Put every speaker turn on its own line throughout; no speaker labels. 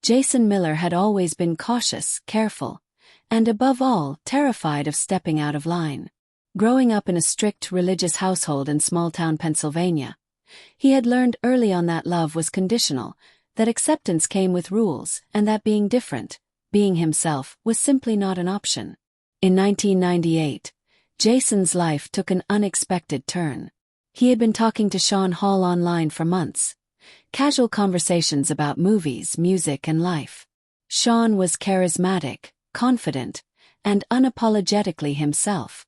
Jason Miller had always been cautious, careful, and above all, terrified of stepping out of line. Growing up in a strict religious household in small-town Pennsylvania, he had learned early on that love was conditional, that acceptance came with rules, and that being different, being himself, was simply not an option. In 1998, Jason's life took an unexpected turn. He had been talking to Sean Hall online for months. Casual conversations about movies, music, and life. Sean was charismatic, confident, and unapologetically himself.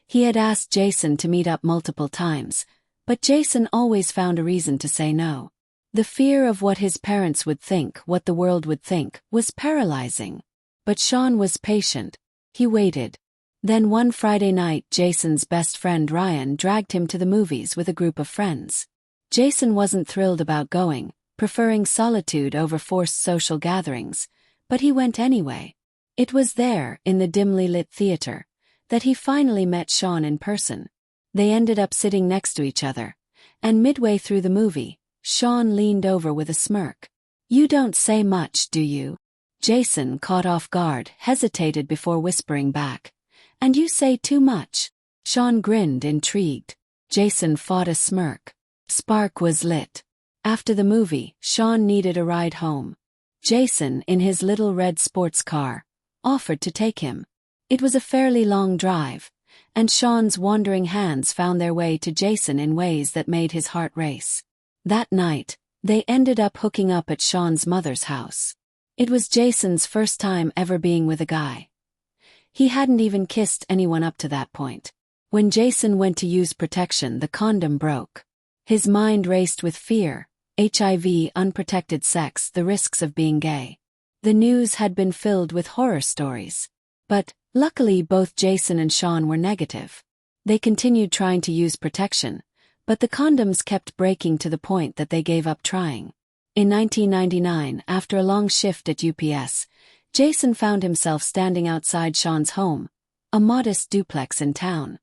He had asked Jason to meet up multiple times, but Jason always found a reason to say no. The fear of what his parents would think, what the world would think, was paralyzing. But Sean was patient. He waited. Then one Friday night, Jason's best friend Ryan dragged him to the movies with a group of friends. Jason wasn't thrilled about going, preferring solitude over forced social gatherings, but he went anyway. It was there, in the dimly lit theater, that he finally met Sean in person. They ended up sitting next to each other, and midway through the movie, Sean leaned over with a smirk. "You don't say much, do you?" Jason, caught off guard, hesitated before whispering back. "And you say too much." Sean grinned, intrigued. Jason fought a smirk. Spark was lit. After the movie, Sean needed a ride home. Jason, in his little red sports car, offered to take him. It was a fairly long drive, and Sean's wandering hands found their way to Jason in ways that made his heart race. That night, they ended up hooking up at Sean's mother's house. It was Jason's first time ever being with a guy. He hadn't even kissed anyone up to that point. When Jason went to use protection, the condom broke. His mind raced with fear, HIV, unprotected sex, the risks of being gay. The news had been filled with horror stories. But, luckily, both Jason and Sean were negative. They continued trying to use protection, but the condoms kept breaking to the point that they gave up trying. In 1999, after a long shift at UPS, Jason found himself standing outside Sean's home, a modest duplex in town.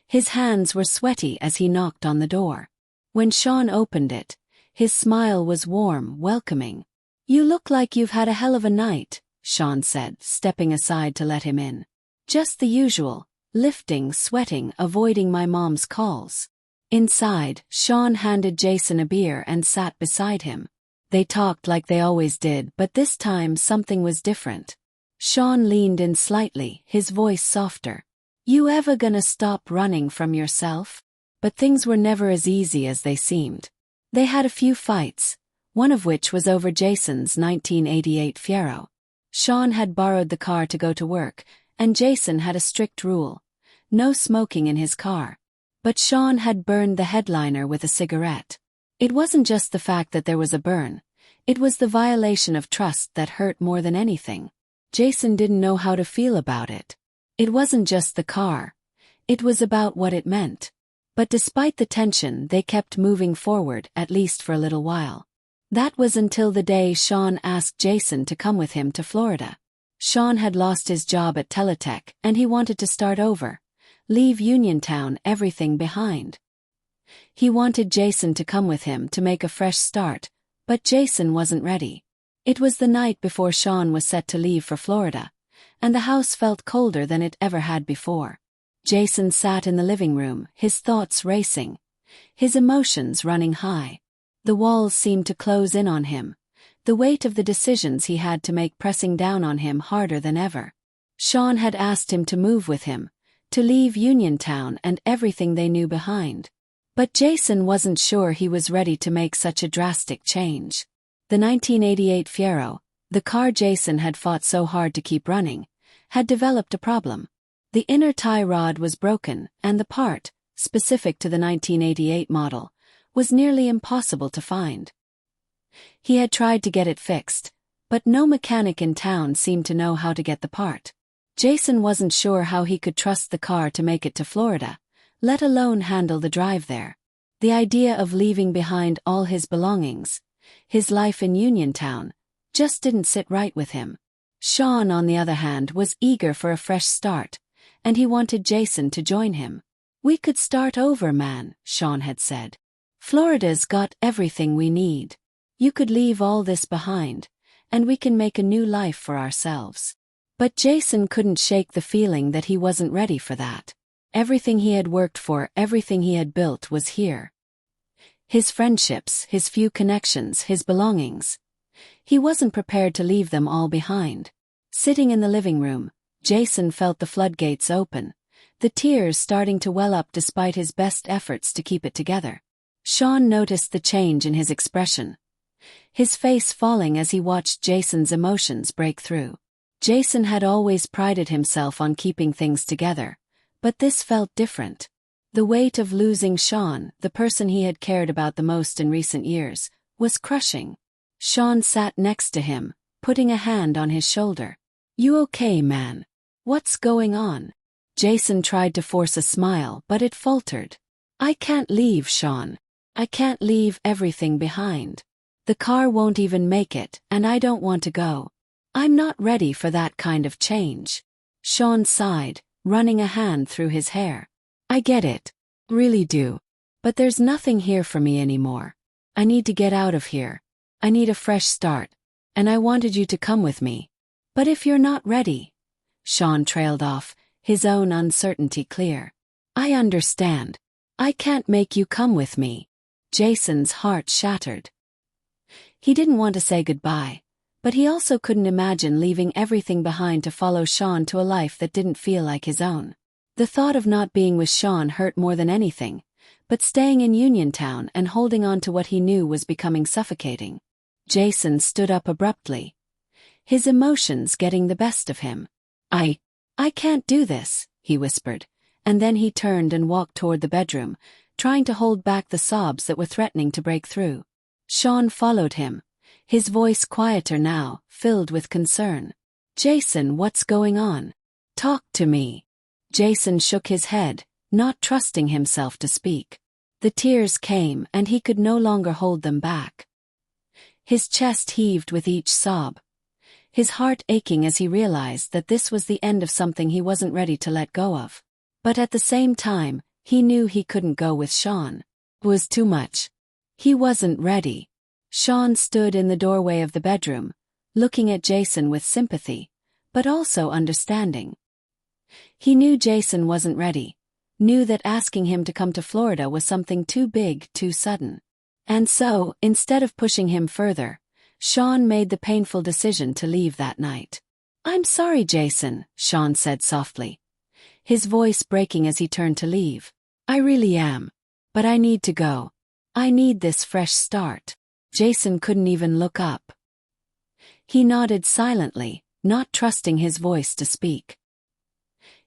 His hands were sweaty as he knocked on the door. When Sean opened it, his smile was warm, welcoming. "You look like you've had a hell of a night," Sean said, stepping aside to let him in. "Just the usual, lifting, sweating, avoiding my mom's calls." Inside, Sean handed Jason a beer and sat beside him. They talked like they always did, but this time something was different. Sean leaned in slightly, his voice softer. "You ever gonna stop running from yourself?" But things were never as easy as they seemed. They had a few fights, one of which was over Jason's 1988 Fiero. Sean had borrowed the car to go to work, and Jason had a strict rule: no smoking in his car. But Sean had burned the headliner with a cigarette. It wasn't just the fact that there was a burn, it was the violation of trust that hurt more than anything. Jason didn't know how to feel about it. It wasn't just the car. It was about what it meant. But despite the tension, they kept moving forward, at least for a little while. That was until the day Sean asked Jason to come with him to Florida. Sean had lost his job at Teletech, and he wanted to start over, leave Uniontown, everything behind. He wanted Jason to come with him to make a fresh start, but Jason wasn't ready. It was the night before Sean was set to leave for Florida, and the house felt colder than it ever had before. Jason sat in the living room, his thoughts racing, his emotions running high. The walls seemed to close in on him, the weight of the decisions he had to make pressing down on him harder than ever. Sean had asked him to move with him, to leave Uniontown and everything they knew behind. But Jason wasn't sure he was ready to make such a drastic change. The 1988 Fiero, the car Jason had fought so hard to keep running, had developed a problem. The inner tie rod was broken, and the part, specific to the 1988 model, was nearly impossible to find. He had tried to get it fixed, but no mechanic in town seemed to know how to get the part. Jason wasn't sure how he could trust the car to make it to Florida, let alone handle the drive there. The idea of leaving behind all his belongings, his life in Uniontown, just didn't sit right with him. Sean, on the other hand, was eager for a fresh start, and he wanted Jason to join him. "We could start over, man," Sean had said. "Florida's got everything we need." You could leave all this behind, and we can make a new life for ourselves. But Jason couldn't shake the feeling that he wasn't ready for that. Everything he had worked for, everything he had built was here. His friendships, his few connections, his belongings. He wasn't prepared to leave them all behind. Sitting in the living room, Jason felt the floodgates open, the tears starting to well up despite his best efforts to keep it together. Sean noticed the change in his expression, his face falling as he watched Jason's emotions break through. Jason had always prided himself on keeping things together, but this felt different. The weight of losing Sean, the person he had cared about the most in recent years, was crushing. Sean sat next to him, putting a hand on his shoulder. "You okay, man? What's going on?" Jason tried to force a smile, but it faltered. "I can't leave, Sean. I can't leave everything behind. The car won't even make it, and I don't want to go. I'm not ready for that kind of change." Sean sighed, running a hand through his hair. "I get it. Really do. But there's nothing here for me anymore. I need to get out of here. I need a fresh start. And I wanted you to come with me. But if you're not ready..." Sean trailed off, his own uncertainty clear. "I understand. I can't make you come with me." Jason's heart shattered. He didn't want to say goodbye, but he also couldn't imagine leaving everything behind to follow Sean to a life that didn't feel like his own. The thought of not being with Sean hurt more than anything, but staying in Uniontown and holding on to what he knew was becoming suffocating. Jason stood up abruptly, his emotions getting the best of him. I can't do this," he whispered, and then he turned and walked toward the bedroom, trying to hold back the sobs that were threatening to break through. Sean followed him, his voice quieter now, filled with concern. "Jason, what's going on? Talk to me." Jason shook his head, not trusting himself to speak. The tears came, and he could no longer hold them back. His chest heaved with each sob, his heart aching as he realized that this was the end of something he wasn't ready to let go of. But at the same time, he knew he couldn't go with Sean. It was too much. He wasn't ready. Sean stood in the doorway of the bedroom, looking at Jason with sympathy, but also understanding. He knew Jason wasn't ready, knew that asking him to come to Florida was something too big, too sudden. And so, instead of pushing him further, Sean made the painful decision to leave that night. "I'm sorry, Jason," Sean said softly, his voice breaking as he turned to leave. "I really am. But I need to go. I need this fresh start." Jason couldn't even look up. He nodded silently, not trusting his voice to speak.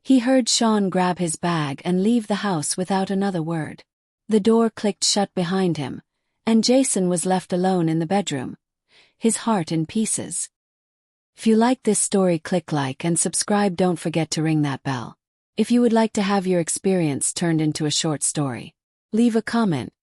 He heard Sean grab his bag and leave the house without another word. The door clicked shut behind him, and Jason was left alone in the bedroom, his heart in pieces. If you like this story, click like and subscribe. Don't forget to ring that bell. If you would like to have your experience turned into a short story, leave a comment.